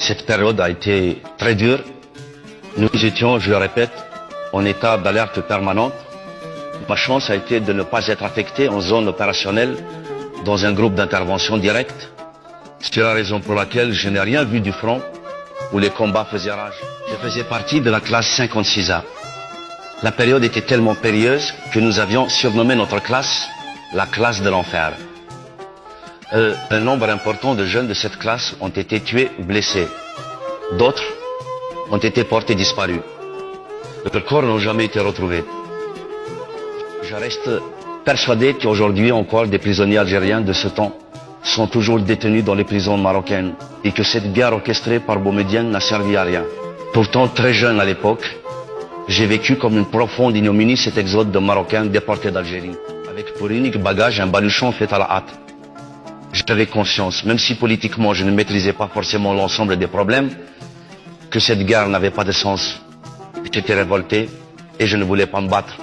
Cette période a été très dure. Nous étions, je le répète, en état d'alerte permanente. Ma chance a été de ne pas être affecté en zone opérationnelle dans un groupe d'intervention directe. C'est la raison pour laquelle je n'ai rien vu du front où les combats faisaient rage. Je faisais partie de la classe 56A. La période était tellement périlleuse que nous avions surnommé notre classe la classe de l'enfer. Un nombre important de jeunes de cette classe ont été tués ou blessés. D'autres ont été portés disparus. Leurs corps n'ont jamais été retrouvés. Je reste persuadé qu'aujourd'hui encore des prisonniers algériens de ce temps sont toujours détenus dans les prisons marocaines et que cette guerre orchestrée par Boumedienne n'a servi à rien. Pourtant, très jeune à l'époque, j'ai vécu comme une profonde ignominie cet exode de Marocains déportés d'Algérie, avec pour unique bagage un baluchon fait à la hâte. J'avais conscience, même si politiquement je ne maîtrisais pas forcément l'ensemble des problèmes, que cette guerre n'avait pas de sens. J'étais révolté et je ne voulais pas me battre.